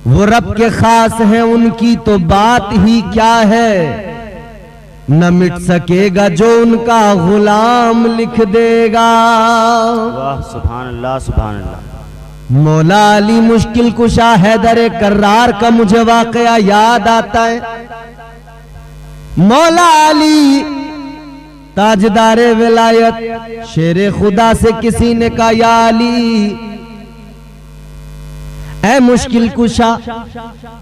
वो रब के खास हैं, उनकी तो बात ही क्या है। न मिट सकेगा जो उनका गुलाम लिख देगा। वाह सुभान अल्लाह सुभान अल्लाह। मौला अली मुश्किल कुशा हैदर कर्रार का मुझे वाकया याद आता है। मौला अली ताजदारे विलायत, शेरे खुदा से किसी ने कहा या अली ऐ मुश्किल कुशा,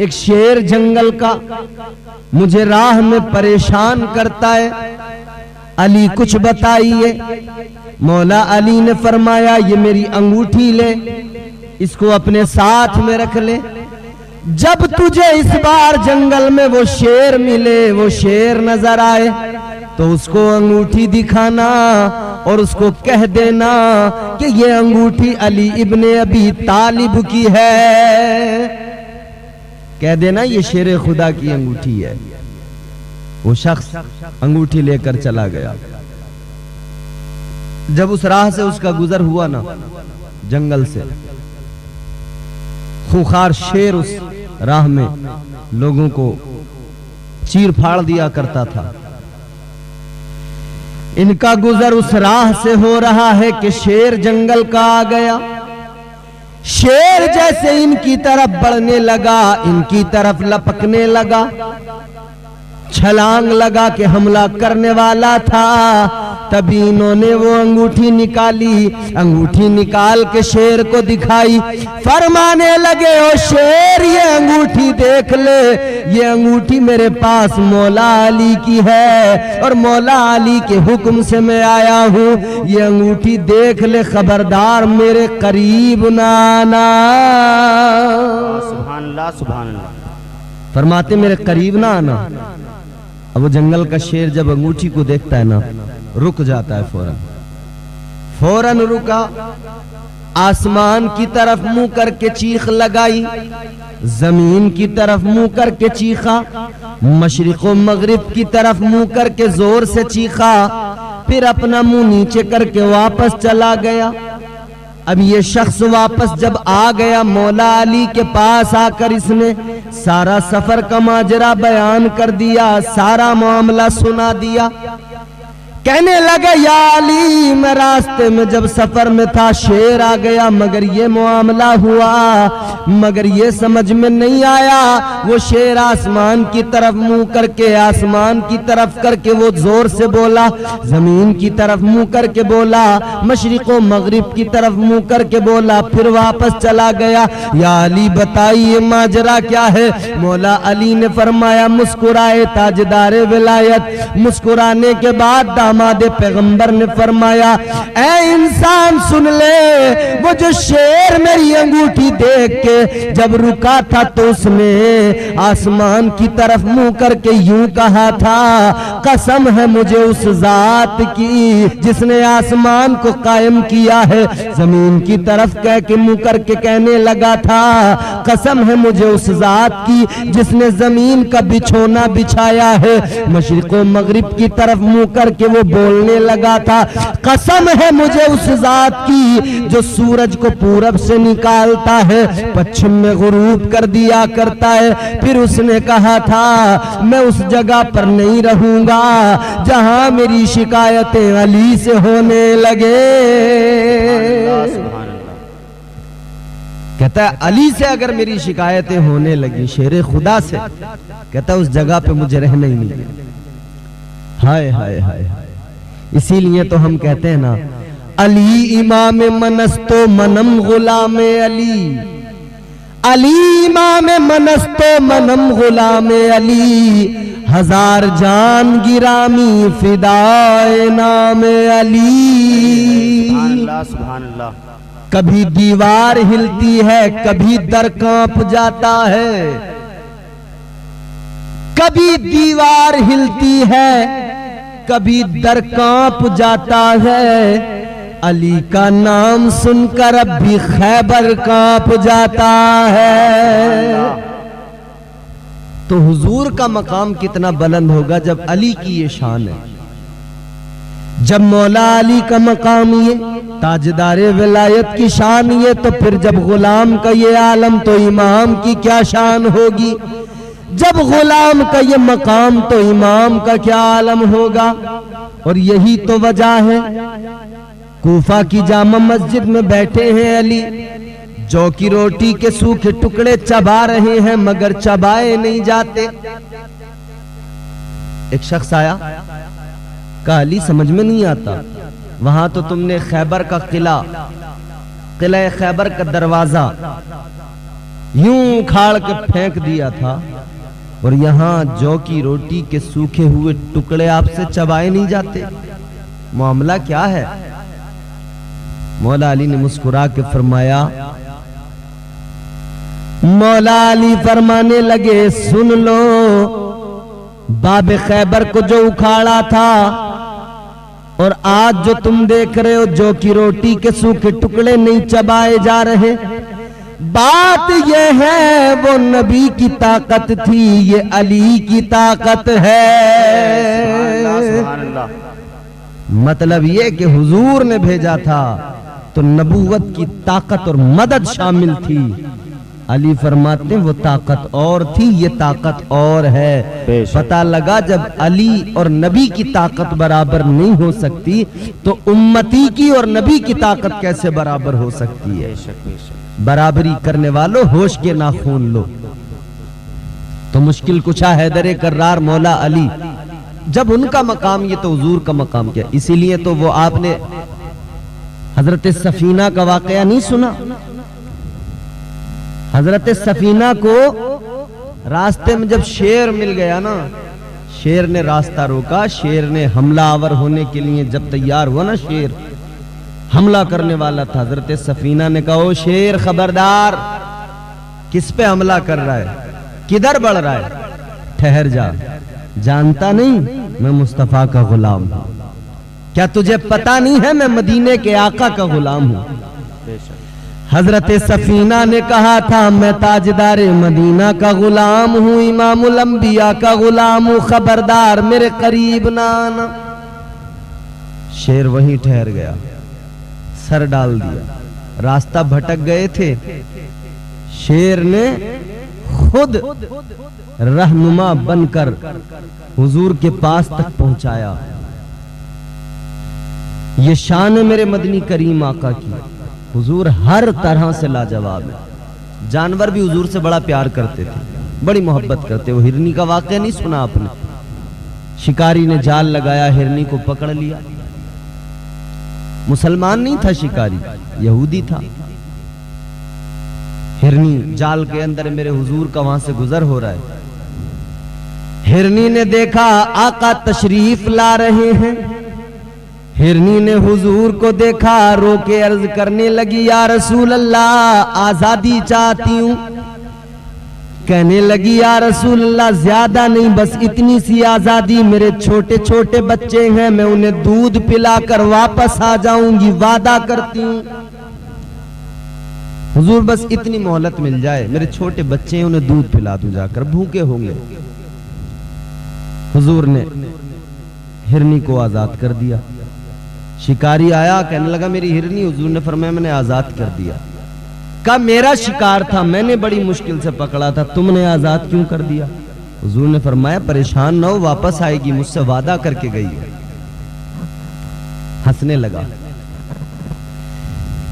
एक शेर जंगल का मुझे राह में परेशान करता है, अली कुछ बताइए। मौला अली ने फरमाया ये मेरी अंगूठी ले, इसको अपने साथ में रख ले। जब तुझे इस बार जंगल में वो शेर मिले, वो शेर नजर आए, तो उसको अंगूठी दिखाना और उसको कह देना कि ये अंगूठी अली इब्ने अबी तालिब की है। कह देना ये शेर खुदा की अंगूठी है। वो शख्स अंगूठी लेकर चला गया। जब उस राह से उसका गुजर हुआ ना, जंगल से, खूंखार शेर उस राह में लोगों को चीर फाड़ दिया करता था। इनका गुजर उस राह से हो रहा है कि शेर जंगल का आ गया। शेर जैसे इनकी तरफ बढ़ने लगा, इनकी तरफ लपकने लगा, छलांग लगा के हमला करने वाला था। तभी इन्होंने वो अंगूठी निकाली, अंगूठी निकाल के शेर को दिखाई, फरमाने लगे ओ शेर ये अंगूठी देख ले, ये अंगूठी मेरे पास मौला अली की है और मौला अली के हुक्म से मैं आया हूँ। ये अंगूठी देख ले, खबरदार मेरे करीब ना आना। सुभान अल्लाह सुभान अल्लाह। फरमाते मेरे करीब ना आना। अब वो जंगल का शेर जब अंगूठी को देखता है ना, रुक जाता है फौरन। फौरन रुका, आसमान की तरफ मुंह करके चीख लगाई, जमीन की तरफ मुंह करके चीखा, मशरिक व मगरिब की तरफ मुंह करके जोर से चीखा, फिर अपना मुंह नीचे करके वापस चला गया। अब ये शख्स वापस जब आ गया मौला अली के पास आकर इसने सारा सफर का माजरा बयान कर दिया, सारा मामला सुना दिया। कहने लगा या अली मैं रास्ते में जब सफर में था शेर आ गया, मगर ये मामला हुआ, मगर ये समझ में नहीं आया। वो शेर आसमान की तरफ मुंह करके, आसमान की तरफ करके वो जोर से बोला, जमीन की तरफ मुंह करके बोला, मशरिक व मगरिब की तरफ मुंह करके बोला, फिर वापस चला गया। या अली बताइए माजरा क्या है। मौला अली ने फरमाया, मुस्कुराए ताजदारे विलायत। मुस्कुराने के बाद दामादे पैगंबर ने फरमाया, ऐ इंसान सुन ले, वो जो शेर मेरी अंगूठी देख के जब रुका था तो उसने आसमान की तरफ मुंह करके यूं कहा था, कसम है मुझे उस जात की जिसने आसमान को कायम किया है। जमीन की तरफ कह के मुंह करके कहने लगा था, कसम है मुझे उस जात की जिसने जमीन का बिछोना बिछाया है। मशरिक व मगरिब की तरफ मुंह करके वो बोलने लगा था, कसम है मुझे उस जात की जो सूरज को पूरब से निकालता है, पश्चिम में गुरूब कर दिया करता है। फिर उसने कहा था, मैं उस जगह पर नहीं रहूंगा जहां मेरी शिकायतें अली से होने लगे। कहता है अली से अगर मेरी शिकायतें होने लगी, शेर खुदा से, कहता उस जगह पे मुझे रहना ही नहीं। हाय हाय हाय हाय। इसीलिए तो हम कहते हैं ना, अली इमाम मनस्तो मनम गुलाम अली, अली इमाम मनस्तो मनम गुलाम अली, हजार जान गिरामी फिदाए नाम अली। सुभान अल्लाह सुभान अल्लाह। कभी दीवार हिलती है, कभी दर कांप जाता है, कभी दीवार हिलती है, कभी दर कांप जाता है। अली का नाम सुनकर अब भी खैबर कांप जाता है। तो हुजूर का मकाम कितना बुलंद होगा जब अली की ये शान है। जब मौला अली का मकाम ये, ताजदारे विलायत की शान ये, तो फिर जब गुलाम का ये आलम तो इमाम की क्या शान होगी। जब गुलाम का ये मकाम तो इमाम का क्या आलम होगा। और यही तो वजह है, कूफा की जामा मस्जिद में बैठे हैं अली, जौ की रोटी के सूखे टुकड़े चबा रहे हैं मगर चबाए नहीं जाते। एक शख्स आया, कहा अली समझ में नहीं आता, वहां तो तुमने खैबर का किला खैबर का दरवाजा यूं उखाड़ के फेंक दिया था, और यहां जौ की रोटी के सूखे हुए टुकड़े आपसे चबाए नहीं जाते, मामला क्या है। मौला अली ने मुस्कुरा के फरमाया, मौला अली फरमाने लगे, सुन लो, बाबे खैबर को जो उखाड़ा था और आज जो तुम देख रहे हो जौ की रोटी के सूखे टुकड़े नहीं चबाए जा रहे, बात यह है वो नबी की ताकत थी, ये अली की ताकत है। मतलब ये कि हुजूर ने भेजा था तो नबूवत की ताकत और मदद शामिल थी। अली फरमाते वो ताकत और थी, ये ताकत और है। पता लगा जब अली और नबी की ताकत बराबर नहीं हो सकती तो उम्मती की और नबी की ताकत कैसे बराबर हो सकती है। बराबरी करने वालों होश के नाखून लो। तो मुश्किल कुछा हैदर कर्रार मौला अली, जब उनका मकाम ये तो हुजूर का मकाम क्या। इसीलिए तो वो आपने हजरत सफीना का वाकया नहीं सुना। हजरत सफीना को रास्ते में जब शेर मिल गया ना, शेर ने रास्ता रोका, शेर ने हमलावर होने के लिए जब तैयार हुआ ना, शेर हमला करने वाला था, हजरत सफीना ने कहा, ओ शेर खबरदार, किस पे हमला कर रहा है, किधर बढ़ रहा है, ठहर जा, जानता नहीं मैं मुस्तफा का गुलाम हूं, क्या तुझे पता नहीं है मैं मदीने के आका का गुलाम हूं। हजरत सफीना ने कहा था, मैं ताजदारे मदीना का गुलाम हूं, इमामुल अंबिया का गुलाम हूं, खबरदार मेरे करीब ना आना। शेर वहीं ठहर गया, सर डाल दिया, रास्ता भटक गए थे, शेर ने खुद रहनुमा बनकर हुजूर के पास तक पहुंचाया। ये शान है मेरे मदनी करीम आका की। हुजूर हर तरह से लाजवाब है। जानवर भी हुजूर से बड़ा प्यार करते थे, बड़ी मोहब्बत करते। वो हिरनी का वाकया नहीं सुना आपने? शिकारी ने जाल लगाया, हिरनी को पकड़ लिया। मुसलमान नहीं था शिकारी, यहूदी था। हिरनी जाल के अंदर मेरे हुजूर का वहां से गुजर हो रहा है। हिरनी ने देखा आका तशरीफ ला रहे हैं। हिरनी ने हुजूर को देखा, रोके अर्ज करने लगी, या रसूल अल्लाह आजादी चाहती हूं। कहने लगी, या रसूल अल्लाह ज्यादा नहीं, बस इतनी सी आजादी, मेरे छोटे छोटे बच्चे हैं, मैं उन्हें दूध पिलाकर वापस आ जाऊंगी, वादा करती हूं। हुजूर बस इतनी मोहलत मिल जाए, मेरे छोटे बच्चे हैं उन्हें दूध पिला दूं जाकर, भूखे होंगे। हुजूर ने हिरनी को आजाद कर दिया। शिकारी आया, कहने लगा मेरी हिरनी। हुजूर ने फरमाया मैंने आजाद कर दिया। कहा मेरा शिकार था, मैंने बड़ी मुश्किल से पकड़ा था, तुमने आजाद क्यों कर दिया? हुजूर ने फरमाया परेशान न हो, वापस आएगी, मुझसे वादा करके गई है। हंसने लगा,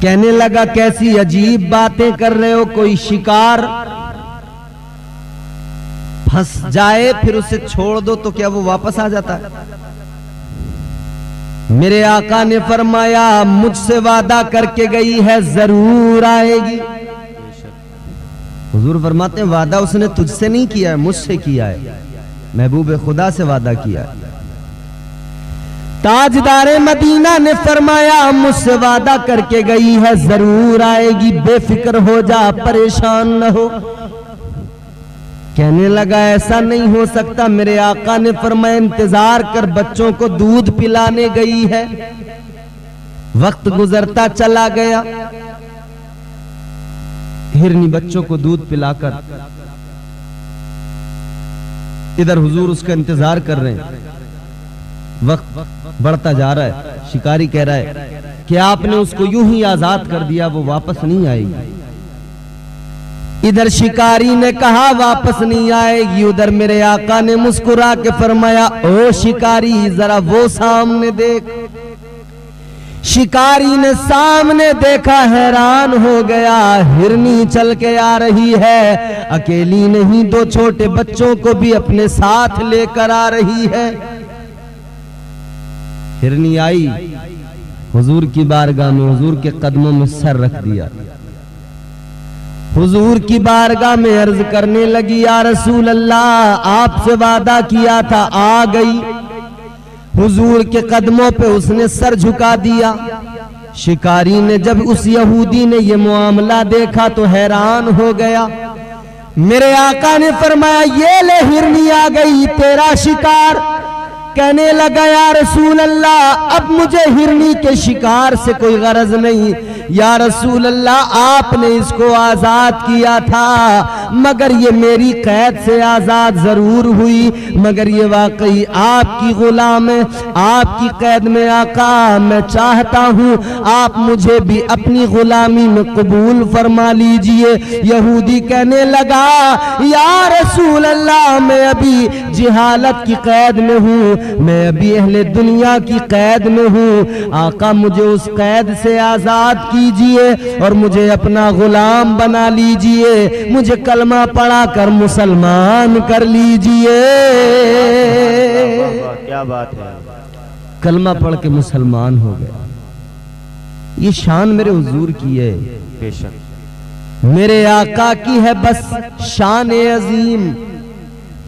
कहने लगा कैसी अजीब बातें कर रहे हो, कोई शिकार फंस जाए फिर उसे छोड़ दो तो क्या वो वापस आ जाता है? मेरे आका ने फरमाया मुझसे वादा करके गई है, जरूर आएगी। हुजूर फरमाते हैं वादा उसने तुझसे नहीं किया है, मुझसे किया है, महबूब खुदा से वादा किया है। ताजदारे मदीना ने फरमाया मुझसे वादा करके गई है, जरूर आएगी, बेफिक्र हो जा, परेशान न हो। कहने लगा ऐसा नहीं हो सकता, मेरे आका ने फरमाया इंतजार कर, बच्चों को दूध पिलाने गई है। वक्त गुजरता चला गया, हिरनी बच्चों को दूध पिलाकर इधर हुजूर उसका इंतजार कर रहे हैं। वक्त बढ़ता जा रहा है। शिकारी कह रहा है कि आपने उसको यूं ही आजाद कर दिया, वो वापस नहीं आएगी। इधर शिकारी ने कहा वापस नहीं आएगी, उधर मेरे आका ने मुस्कुरा के फरमाया, ओ शिकारी जरा वो सामने देख। शिकारी ने सामने देखा, हैरान हो गया। हिरनी चल के आ रही है, अकेली नहीं, दो छोटे बच्चों को भी अपने साथ लेकर आ रही है। हिरनी आई, हुजूर की बारगाह में, हुजूर के कदमों में सर रख दिया। हुजूर की बारगाह में अर्ज करने लगी, या रसूल अल्लाह, आपसे वादा किया था, आ गई। हुजूर के कदमों पे उसने सर झुका दिया। शिकारी ने जब उस यहूदी ने ये मामला देखा तो हैरान हो गया। मेरे आका ने फरमाया, ये ले हिरनी आ गई, तेरा शिकार। कहने लगा, या रसूल अल्लाह, अब मुझे हिरनी के शिकार से कोई गरज नहीं। या रसूल अल्लाह, आपने इसको आजाद किया था, मगर ये मेरी कैद से आजाद जरूर हुई, मगर ये वाकई आपकी गुलाम है, आपकी कैद में। आका, मैं चाहता हूँ आप मुझे भी अपनी गुलामी में कबूल फरमा लीजिए। यहूदी कहने लगा, या रसूल अल्लाह, मैं अभी जिहालत की कैद में हूँ, मैं अभी अहले दुनिया की कैद में हूँ। आका, मुझे उस कैद से आजाद कीजिए और मुझे अपना गुलाम बना लीजिए, मुझे कलमा पढ़ा कर मुसलमान कर लीजिए। क्या बात है। कलमा पढ़ के मुसलमान हो गया। ये शान मेरे हुजूर की है, बेशक मेरे आका की है बस शान अजीम।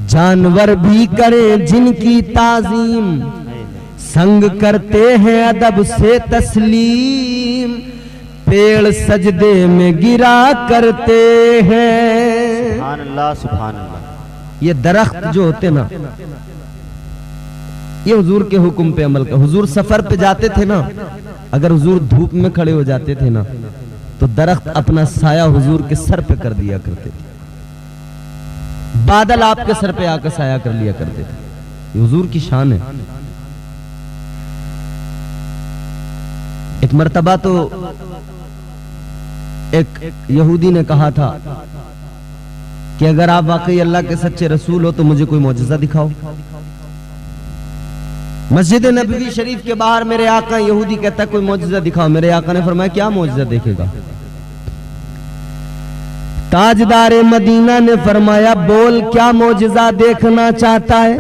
जानवर भी करें जिनकी ताजीम, संग करते हैं अदब से तस्लीम, पेड़ सजदे में गिरा करते हैं। सुभान अल्लाह, सुभान अल्लाह। ये दरख्त जो होते ना, ये हुजूर के हुक्म पे अमल कर। हुजूर सफर पे जाते थे ना, अगर हुजूर धूप में खड़े हो जाते थे ना, तो दरख्त अपना साया हुजूर के सर पे कर दिया करते थे। बादल आपके सर पे आकर साया कर लिया करते थे। ये हुजूर की शान है। एक मर्तबा तो एक यहूदी ने कहा था कि अगर आप वाकई अल्लाह के सच्चे रसूल हो तो मुझे कोई मौजज़ा दिखाओ। मस्जिद नबवी शरीफ के बाहर मेरे आका, यहूदी कहता है कोई मौजज़ा दिखाओ। मेरे आका ने फरमाया, क्या मौजज़ा देखेगा? ताजदारे मदीना ने फरमाया, बोल क्या मौजज़ा देखना चाहता है?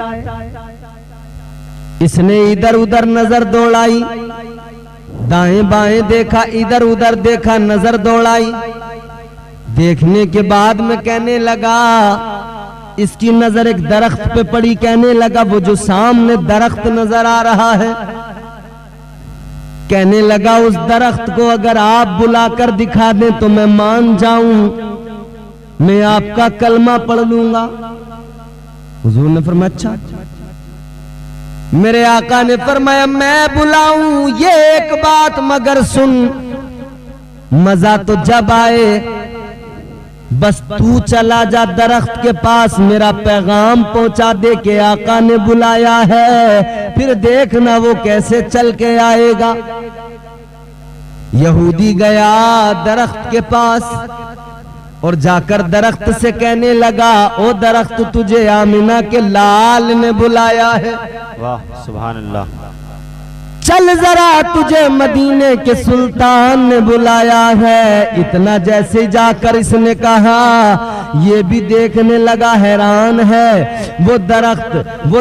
इसने इधर उधर नजर दौड़ाई, दाएं बाएं देखा, इधर उधर देखा, नजर दौड़ाई। देखने के बाद में कहने लगा, इसकी नजर एक दरख्त पे पड़ी। कहने लगा, वो जो सामने दरख्त नजर आ रहा है, कहने लगा उस दरख्त को अगर आप बुलाकर दिखा दें तो मैं मान जाऊं, मैं आपका कलमा पढ़ लूंगा। हुजूर ने फरमाया, अच्छा। मेरे आका ने फरमाया, मैं बुलाऊं ये एक बात, मगर सुन, मजा तो जब आए, बस तू चला जा दरख्त के पास, मेरा पैगाम पहुंचा दे के आका ने बुलाया है, फिर देखना वो कैसे चल के आएगा। यहूदी गया दरख्त के पास और जाकर दरख्त से कहने लगा, ओ दरख्त, तुझे आमिना के लाल ने बुलाया है। वाह, सुभान अल्लाह। चल जरा, तुझे मदीने के सुल्तान ने बुलाया है। इतना जैसे जाकर इसने कहा, ये भी देखने लगा, हैरान है। वो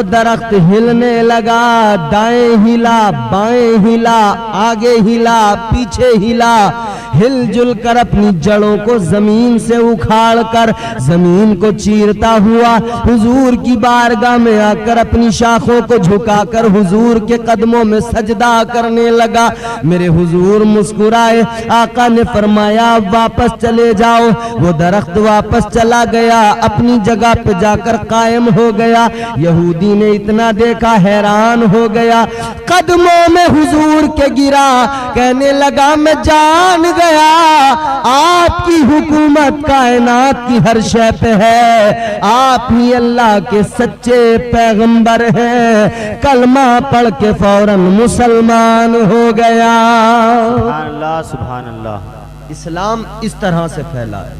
दरख्त हिलने लगा, दाएं हिला, बाएं हिला, आगे हिला, पीछे हिला, हिलजुल कर अपनी जड़ों को जमीन से उखाड़ कर जमीन को चीरता हुआ हुजूर की बारगाह में आकर अपनी शाखों को झुकाकर हुजूर के कदमों में सजदा करने लगा। मेरे हुजूर मुस्कुराए। आका ने फरमाया, वापस चले जाओ। वो दरख्त वापस चला गया, अपनी जगह पे जाकर कायम हो गया। यहूदी ने इतना देखा, हैरान हो गया, कदमों में हुजूर के गिरा, कहने लगा, मैं जान गया गया। आपकी हुकूमत कायनात की हर शय पे है, आप ही अल्लाह के सच्चे पैगंबर हैं। कलमा पढ़ के फौरन मुसलमान हो गया। सुभान अल्लाह, सुभान अल्लाह। इस्लाम इस तरह से फैला है।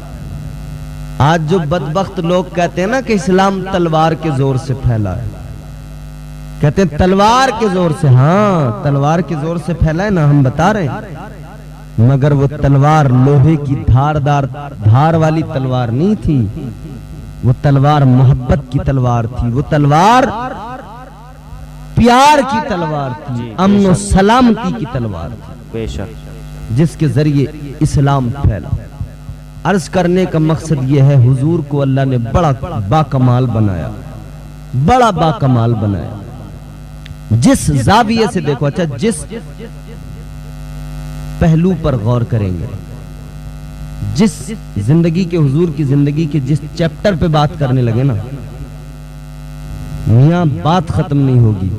आज जो बदबख्त लोग कहते हैं ना कि इस्लाम तलवार के जोर से फैला है, कहते हैं तलवार के जोर से। हाँ, तलवार के जोर से फैला है ना, हम बता रहे हैं, मगर वो तलवार लोहे की धार वाली तलवार नहीं थी। वो तलवार मोहब्बत की तलवार थी। वो तलवार प्यार की तलवार थी, अमन और सलामती की तलवार थी, बेशक, जिसके जरिए इस्लाम फैला। अर्ज करने का मकसद यह है, हुजूर को अल्लाह ने बड़ा बाकमाल बनाया, बड़ा बाकमाल बनाया। जिस जाविये से देखो, अच्छा जिस पहलू पर गौर करेंगे, जिस जिंदगी के हुजूर की जिंदगी के जिस चैप्टर पे बात करने लगे ना, मियां बात खत्म नहीं होगी,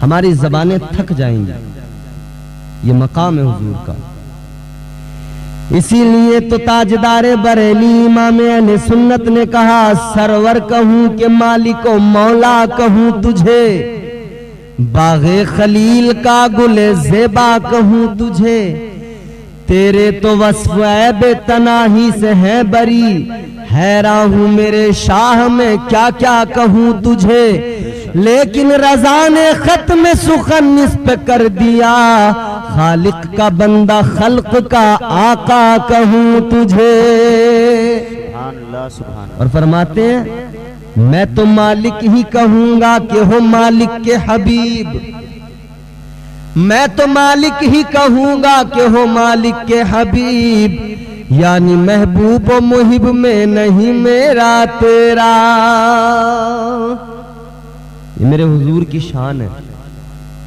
हमारी जबानें थक जाएंगी। ये मकाम है हुजूर का। इसीलिए तो ताजदारे बरेली इमाम अहले सुन्नत ने कहा, सरवर कहूं कि मालिको मौला कहूं तुझे, बागे खलील का गुले ज़ेबा कहूं तुझे, तेरे तो वस्फ़ ऐबे तनाही से है बरी, हैरान हूं मेरे शाह में क्या क्या कहूं तुझे। लेकिन रज़ा ने खत में सुखन इस पे कर दिया, खालिक का बंदा खल्क का आका कहूं तुझे। सुभान अल्लाह, सुभान अल्लाह। और फरमाते हैं, मैं तो मालिक ही कहूंगा कि हो मालिक के हबीब, मैं तो मालिक ही कहूंगा कि हो मालिक के हबीब, यानी महबूब व मुहिब में नहीं मेरा तेरा। ये मेरे हुजूर की शान है,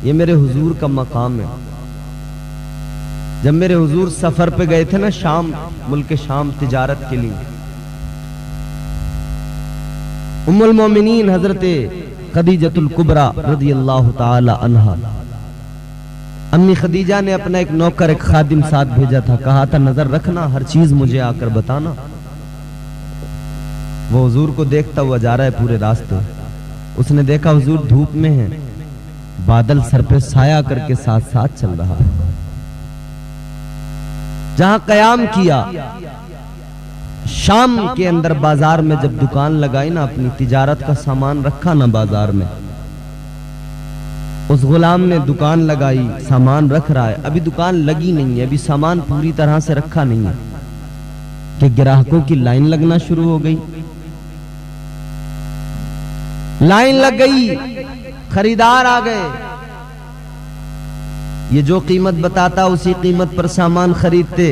ये मेरे हुजूर का मकाम है। जब मेरे हुजूर सफर पे गए थे ना शाम, मुल्क शाम तिजारत के लिए, उम्मुल मोमिनीन हजरते खदीजतुल कुबरा रज़ियल्लाहु ताला अन्हा, अम्मी खदीजा ने अपना एक नौकर, एक खादिम साथ भेजा था, कहा था नजर रखना, हर चीज मुझे आकर बताना। वो हुजूर को देखता हुआ जा रहा है पूरे रास्ते। उसने देखा हुजूर धूप में है, बादल सर पे साया करके साथ साथ चल रहा है। जहां कयाम किया, शाम के अंदर बाजार में जब दुकान लगाई ना, अपनी तिजारत का सामान रखा ना बाजार में, उस गुलाम ने दुकान लगाई, सामान रख रहा है, अभी दुकान लगी नहीं है, अभी सामान पूरी तरह से रखा नहीं है कि ग्राहकों की लाइन लगना शुरू हो गई। लाइन लग गई, खरीदार आ गए, ये जो कीमत बताता उसी कीमत पर सामान खरीदते,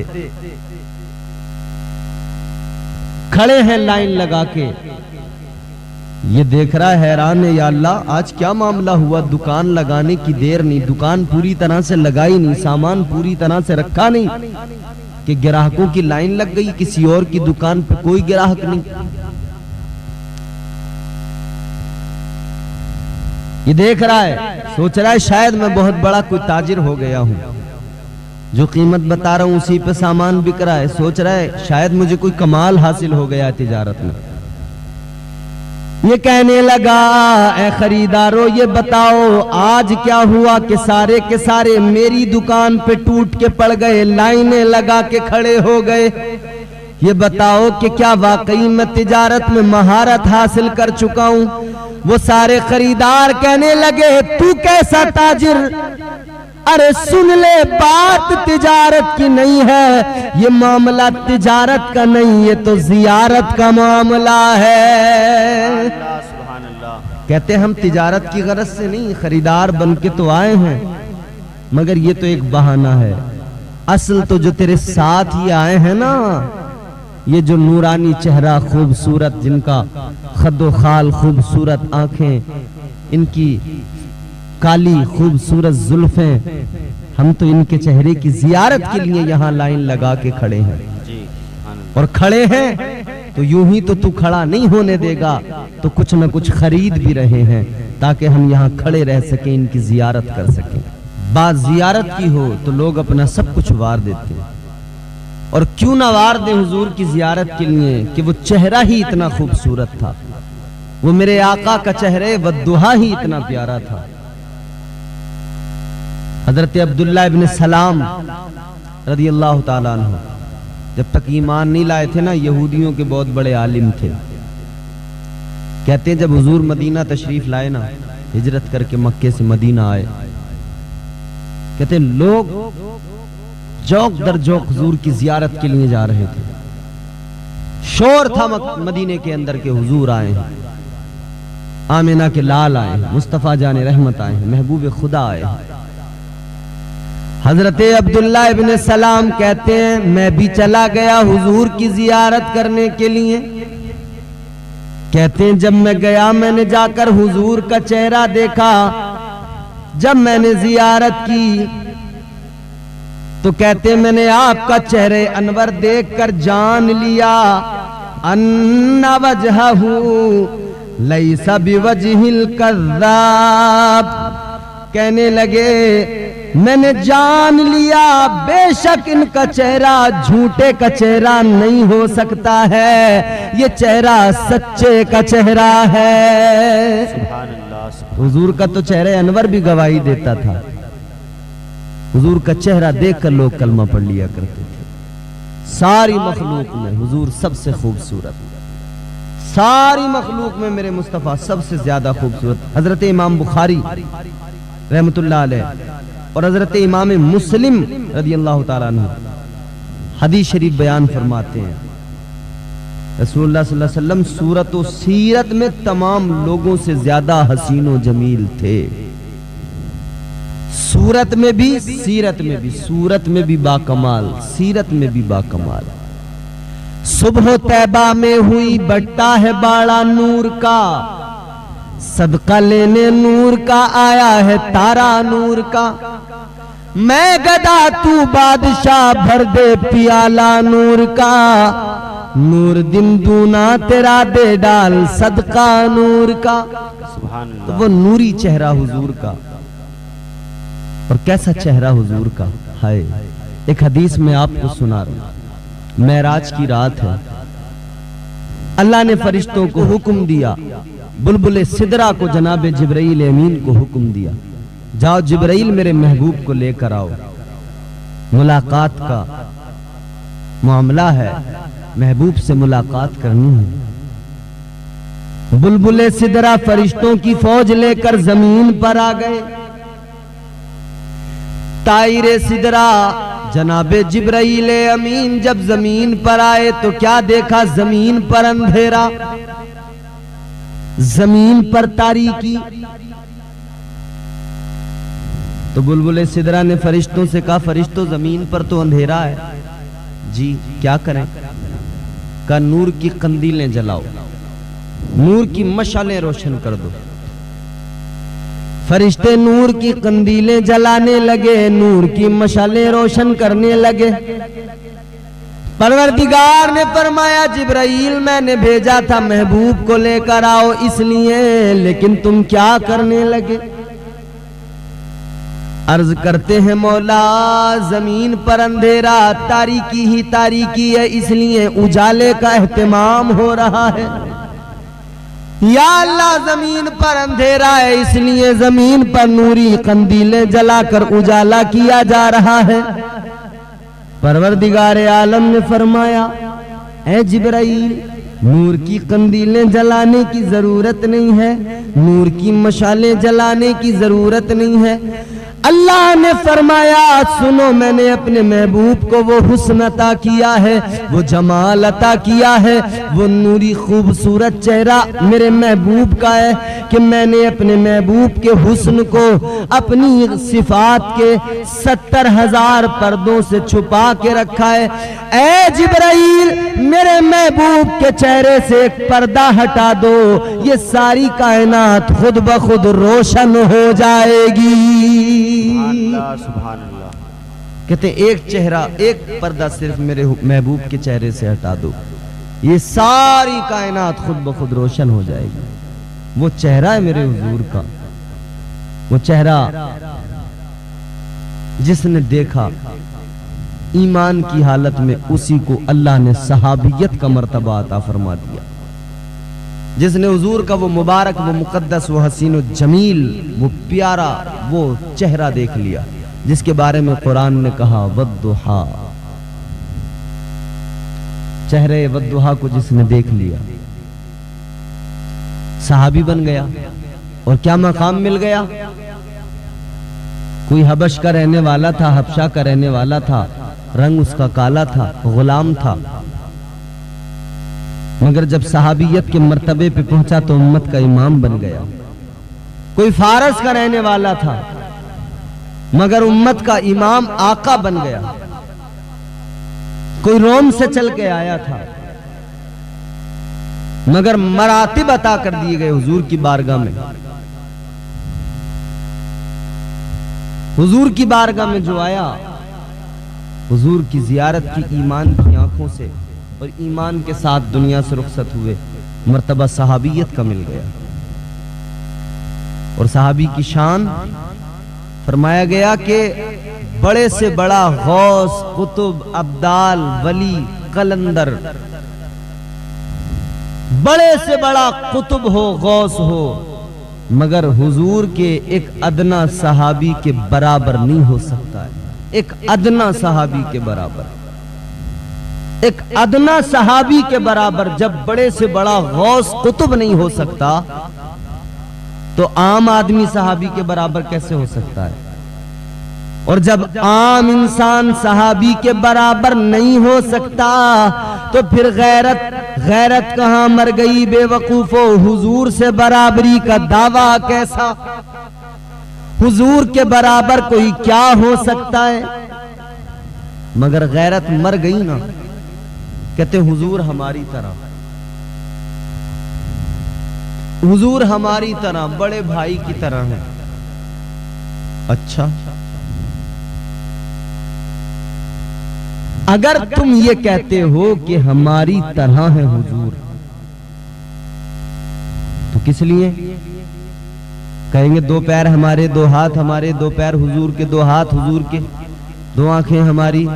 खड़े हैं लाइन लगा के। ये देख रहा है, हैरान है, या अल्लाह आज क्या मामला हुआ, दुकान लगाने की देर नहीं, दुकान पूरी तरह से लगाई नहीं, सामान पूरी तरह से रखा नहीं कि ग्राहकों की लाइन लग गई, किसी और की दुकान पे कोई ग्राहक नहीं। ये देख रहा है, सोच रहा है शायद मैं बहुत बड़ा कोई ताजिर हो गया हूं, जो कीमत बता रहा हूं उसी पे सामान बिक रहा है, सोच रहा है शायद मुझे कोई कमाल हासिल हो गया तिजारत में। ये कहने लगा, ए खरीदारों ये बताओ आज क्या हुआ कि सारे के सारे मेरी दुकान पे टूट के पड़ गए, लाइनें लगा के खड़े हो गए। ये बताओ कि क्या वाकई मैं तिजारत में महारत हासिल कर चुका हूं। वो सारे खरीदार कहने लगे, तू कैसा ताजिर, अरे सुन ले बात तिजारत की नहीं है, ये मामला तिजारत का नहीं, ये तो जियारत का मामला है। सुभान अल्लाह। कहते हम तिजारत की गरज से नहीं, खरीदार बन के तो आए हैं, मगर ये तो एक बहाना है। असल तो जो तेरे साथ ही आए हैं ना, ये जो नूरानी चेहरा खूबसूरत, जिनका खद्दो खाल खूबसूरत आंखें, इनकी काली खूबसूरत जुल्फें, हम तो इनके चेहरे की जियारत के लिए यहाँ लाइन लगा के खड़े हैं। और खड़े हैं तो यूं ही तो तू खड़ा नहीं होने देगा, तो कुछ न कुछ खरीद भी रहे हैं ताकि हम यहाँ खड़े रह सकें, इनकी जियारत कर सकें। बात जियारत की हो तो लोग अपना सब कुछ वार देते हैं। और क्यों ना वार दे हुजूर की जियारत के लिए कि वो चेहरा ही इतना खूबसूरत था, वो मेरे आका का चेहरे वद्दुहा ही इतना प्यारा था। हजरत अब्दुल्ला इब्न सलाम रज़ी अल्लाह ताला अन्हु जब तक ईमान नहीं लाए थे ना, यहूदियों के बहुत बड़े आलिम थे। कहते हैं जब हुजूर मदीना तशरीफ लाए ना, हिजरत करके मक्के से मदीना आए, कहते हैं लोग जौक दर जौक हुजूर की जियारत के लिए जा रहे थे। शोर था मदीने के अंदर के हुजूर आए हैं, आमिना के लाल आए हैं, मुस्तफा जाने रहमत आए हैं, महबूब खुदा आए हैं। हजरत अब्दुल्ला इब्न सलाम कहते हैं मैं भी चला गया हुजूर की जियारत करने के लिए। कहते हैं जब मैं गया मैंने जाकर हुजूर का चेहरा देखा। जब मैंने जियारत की तो कहते मैंने आपका चेहरे अनवर देखकर जान लिया अन्ना वजहहू लैसा बिवजहिल कज़्ज़ाब। कहने लगे मैंने जान लिया बेशक इनका चेहरा झूठे का चेहरा नहीं हो सकता है, ये चेहरा सच्चे का चेहरा है। सुभान अल्लाह। हुजूर का तो चेहरे अनवर भी गवाही देता था। हुजूर का चेहरा देखकर लोग कलमा पढ़ लिया करते थे। सारी मखलूक में हुजूर सबसे खूबसूरत, सारी मखलूक में मेरे मुस्तफा सबसे ज्यादा खूबसूरत। हजरत इमाम बुखारी रहमतुल्लाह अलैह और हजरत इमाम मुस्लिम रज़ी अल्लाह ताला अन्हु हदीस शरीफ बयान फरमाते हैं रसूलुल्लाह सल्लल्लाहु अलैहि वसल्लम सूरत और सीरत में तमाम लोगों से ज्यादा हसीन और जमील थे। सूरत में भी सीरत में भी, सूरत में भी बाकमाल, सीरत में भी बाकमाल। सुबह तैबा में हुई बट्टा है बाड़ा नूर का, सदका लेने नूर का आया है तारा नूर का। मैं गदा तू बादशाह भर दे पियाला नूर का, नूर दिन दूना तेरा दे डाल सदका नूर का। सुभान तो अल्लाह। वो नूरी चेहरा हुजूर का, और कैसा चेहरा हुजूर का है। एक हदीस में आपको सुना रहा हूं, मेराज की रात है। अल्लाह ने फरिश्तों को हुक्म दिया, बुलबुल सिदरा को जनाब जिब्राइल अमीन को हुक्म दिया, जाओ जिब्राइल मेरे महबूब को लेकर आओ, मुलाकात का मामला है, महबूब से मुलाकात करनी है। बुलबुल सिदरा फरिश्तों की फौज लेकर जमीन पर आ गए। ताइरे सिदरा जनाबे जिब्राइल अमीन जब जमीन पर आए तो क्या देखा, जमीन पर अंधेरा, जमीन पर तारीकी। तो बुलबुल सिदरा ने फरिश्तों से कहा, फरिश्तों जमीन पर तो अंधेरा है जी, क्या करें? का नूर की कंदीलें जलाओ, नूर की मशालें रोशन कर दो। फरिश्ते नूर की कंदीलें जलाने लगे, नूर की मशालें रोशन करने लगे। परवरदिगार ने फरमाया जिब्राइल मैंने भेजा था महबूब को लेकर आओ इसलिए, लेकिन तुम क्या करने लगे? अर्ज करते हैं मौला जमीन पर अंधेरा, तारीकी ही तारीकी है, इसलिए उजाले का एहतमाम हो रहा है। या अल्लाह जमीन पर अंधेरा है इसलिए जमीन पर नूरी कंदीलें जलाकर उजाला किया जा रहा है। परवरदिगार आलम ने फरमाया ऐ जिब्राइल नूर की कंदीलें जलाने की जरूरत नहीं है, नूर की मशालें जलाने की जरूरत नहीं है। अल्लाह ने फरमाया सुनो, मैंने अपने महबूब को वो हुस्न अता किया है, वो जमाल अता किया है, वो नूरी खूबसूरत चेहरा मेरे महबूब का है कि मैंने अपने महबूब के हुस्न को अपनी सिफात के 70,000 पर्दों से छुपा के रखा है। ऐ जिब्राइल मेरे महबूब के चेहरे से एक पर्दा हटा दो, ये सारी कायनात खुद ब खुद रोशन हो जाएगी। सुभान अल्लाह। कहते एक चेहरा, एक पर्दा सिर्फ मेरे महबूब के चेहरे से हटा दो, ये सारी कायनात खुद ब खुद रोशन हो जाएगी। वो चेहरा है मेरे हुजूर का, वो चेहरा जिसने देखा ईमान की हालत में, उसी को अल्लाह ने सहाबियत का मर्तबा अता फरमा दिया। जिसने हुजूर का वो मुबारक, वो मुकद्दस, वो हसीन व जमील, वो प्यारा, वो चेहरा देख लिया, जिसके बारे में कुरान ने कहा वद्दुहा, चेहरे वद्दुहा को जिसने देख लिया, सहाबी बन गया। और क्या मकाम मिल गया? कोई हबश का रहने वाला था, हबशा का रहने वाला था, रंग उसका काला था, गुलाम था, मगर जब सहाबियत के मर्तबे पे पहुंचा तो उम्मत का इमाम बन गया। कोई फारस का रहने वाला था, मगर उम्मत का इमाम, आका बन गया। कोई रोम से चल के आया था, मगर मरातिब अता कर दिए गए हुजूर की बारगाह में। हुजूर की बारगाह में जो आया, हुजूर की जियारत की ईमान की आंखों से और ईमान के साथ दुनिया से रुखसत हुए, मर्तबा सहाबियत का मिल गया। और सहाबी की शान फरमाया गया कि बड़े से बड़ा गौस, कुतुब, अब्दाल, वली, कलंदर, बड़े से बड़ा कुतुब हो, गौस हो, मगर हुजूर के एक अदना सहाबी के बराबर नहीं हो सकता है। एक अदना सहाबी के बराबर, एक अदना सहाबी के बराबर जब बड़े से बड़ा गौस कुतुब नहीं हो सकता, तो आम आदमी सहाबी के बराबर कैसे हो सकता है? और जब आम इंसान सहाबी के बराबर नहीं हो सकता, तो फिर गैरत कहां मर गई बेवकूफो? हुजूर से बराबरी का दावा कैसा? हुजूर के बराबर कोई क्या हो सकता है? मगर गैरत मर गई ना। कहते हुजूर हमारी तरह, हुजूर हमारी तरह, बड़े भाई की तरह है। अच्छा, अगर तुम ये कहते हो कि हमारी तरह है हुजूर, तो किस लिए कहेंगे दो पैर हमारे, दो हाथ हमारे, दो पैर हुजूर के, दो हाथ हुजूर के, दो आंखें हमारी,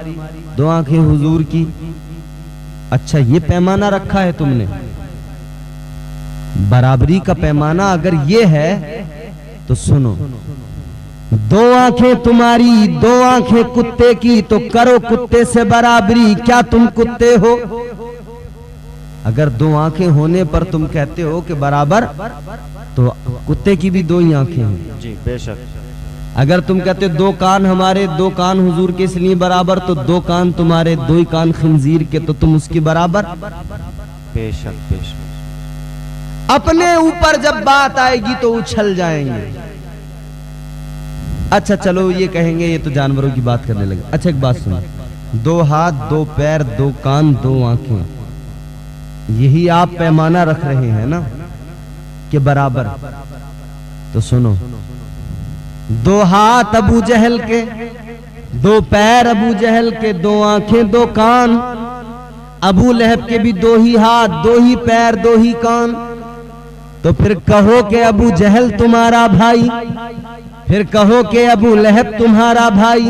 दो आंखें हुजूर की? अच्छा, ये पैमाना रखा है तुमने? बराबरी का पैमाना अगर ये है तो सुनो, दो आंखें तुम्हारी, दो आंखें कुत्ते की, तो करो कुत्ते से बराबरी। क्या तुम कुत्ते हो? अगर दो आंखें होने पर तुम कहते हो कि बराबर, तो कुत्ते की भी दो ही आंखें हैं। जी बेशक। अगर तुम कहते हो दो कान हमारे, दो कान हुजूर के इसलिए बराबर, तो दो कान तुम्हारे, दो ही कान खंजीर के, तो तुम उसके बराबर? बेशक बेशक। अपने ऊपर जब बात आएगी तो उछल जाएंगे। अच्छा चलो, ये कहेंगे ये तो जानवरों की बात करने लगे। अच्छा, एक बात सुनो, दो हाथ, दो पैर, दो कान, दो आंखें, यही आप पैमाना रख रहे हैं ना कि बराबर? तो सुनो, दो हाथ अबू जहल के, दो पैर अबू जहल के, दो आंखें, दो कान। अबू लहब के भी दो ही हाथ, दो ही पैर, दो ही कान। तो फिर कहो कि अबू जहल तुम्हारा भाई, फिर कहो कि अबू लहब तुम्हारा भाई।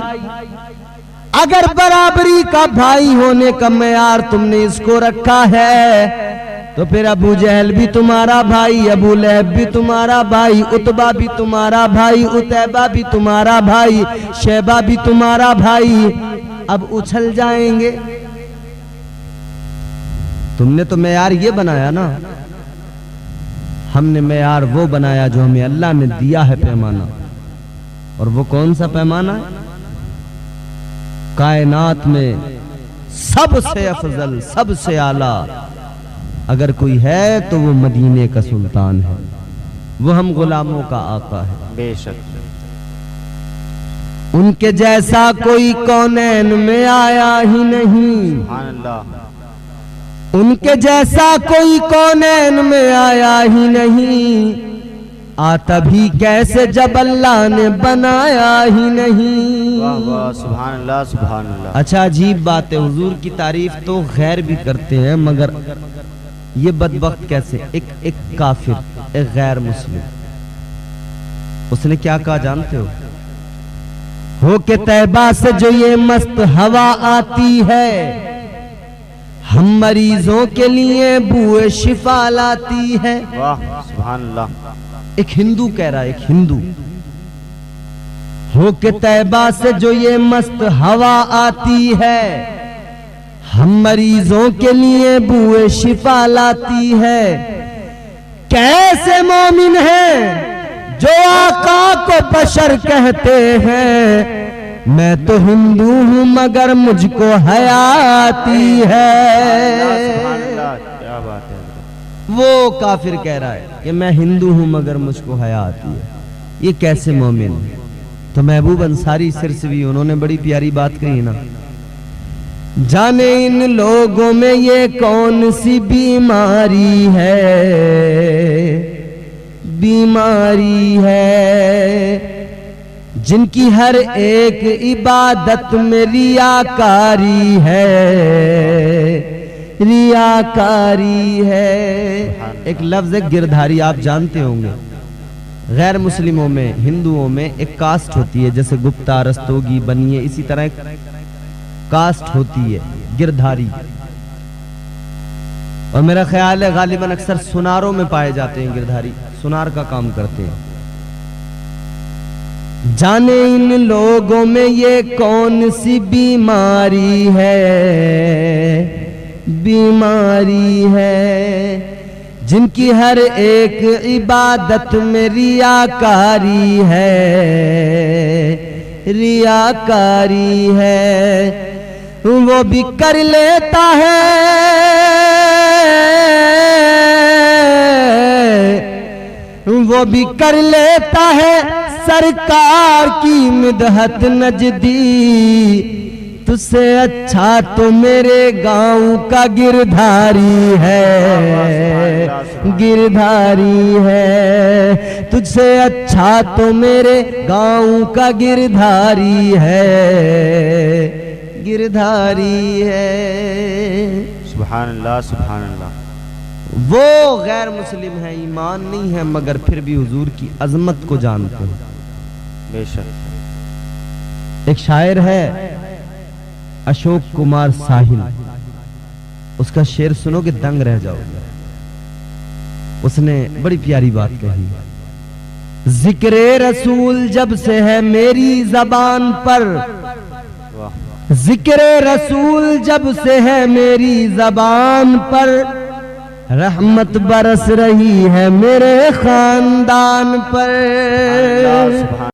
अगर बराबरी का भाई होने का मयार तुमने इसको रखा है, तो फिर अबू जहल भी तुम्हारा भाई, अबू लहब भी तुम्हारा भाई, उतबा भी तुम्हारा भाई, उतैबा भी तुम्हारा भाई, शैबा भी तुम्हारा भाई। अब उछल जाएंगे। तुमने तो मयार ये बनाया ना, हमने मयार वो बनाया जो हमें अल्लाह ने दिया है पैमाना। और वो कौन सा पैमाना है? कायनात में सबसे अफजल, सबसे आला अगर कोई है तो वो मदीने का सुल्तान है, वो हम गुलामों का आका है। बेशक। उनके जैसा कोई कौनैन में आया ही नहीं, सुभान अल्लाह। उनके जैसा कोई कौनैन में आया ही नहीं, आता भी कैसे जब अल्लाह ने बनाया ही नहीं। वाह वाह, सुभान अल्लाह सुभान अल्लाह। अच्छा, अजीब बात है, हुजूर की तारीफ तो गैर भी करते हैं, मगर ये बदबख्त कैसे? एक काफिर, एक गैर मुस्लिम, उसने क्या कहा जानते हो? हो के तैबा से जो ये मस्त हवा आती है, हम मरीजों के लिए बुए शिफा लाती है। वाह सुभान अल्लाह। एक हिंदू कह रहा है, एक हिंदू, हो के तैबा से जो ये मस्त हवा आती है, हम मरीजों के लिए बुए शिफा लाती है। कैसे मोमिन है जो आका को बशर कहते हैं, मैं तो हिंदू हूं मगर मुझको हयाती है। क्या बात है। वो काफिर कह रहा है कि मैं हिंदू हूं मगर मुझको हया आती है। ये कैसे मोमिन है? तो महबूब अंसारी सिरसवी उन्होंने बड़ी प्यारी बात कही ना, जाने इन लोगों में ये कौन सी बीमारी है, बीमारी है जिनकी हर एक इबादत में रियाकारी है, रियाकारी है। एक लफ्ज है गिरधारी, आप जानते होंगे। गैर मुस्लिमों में, हिंदुओं में एक कास्ट होती है, जैसे गुप्ता, रस्तोगी, बनिए, इसी तरह एक कास्ट होती है गिरधारी। और मेरा ख्याल है गालिबन अक्सर सुनारों में पाए जाते हैं गिरधारी, सुनार का काम करते हैं। जाने इन लोगों में ये कौन सी बीमारी है, बीमारी है जिनकी हर एक इबादत में रियाकारी है, रियाकारी है। वो भी कर लेता है, वो भी कर लेता है सरकार की मिदहत नजदी, तुझसे अच्छा तो मेरे गांव का गिरधारी है, गिरधारी है। तुझसे अच्छा तो मेरे गांव का गिरधारी है, गिरधारी है। सुभान अल्लाह सुभान अल्लाह। वो गैर मुस्लिम है, ईमान नहीं है, मगर फिर भी हुजूर की अजमत को जानते हैं। बेशक। एक शायर है अशोक कुमार साहिल, उसका शेर सुनो कि दंग रह जाओगे। उसने बड़ी प्यारी बात कही, जिक्रे रसूल जब से है मेरी जबान पर, जिक्रे रसूल जब से है मेरी जबान पर, रहमत बरस रही है मेरे खानदान पर।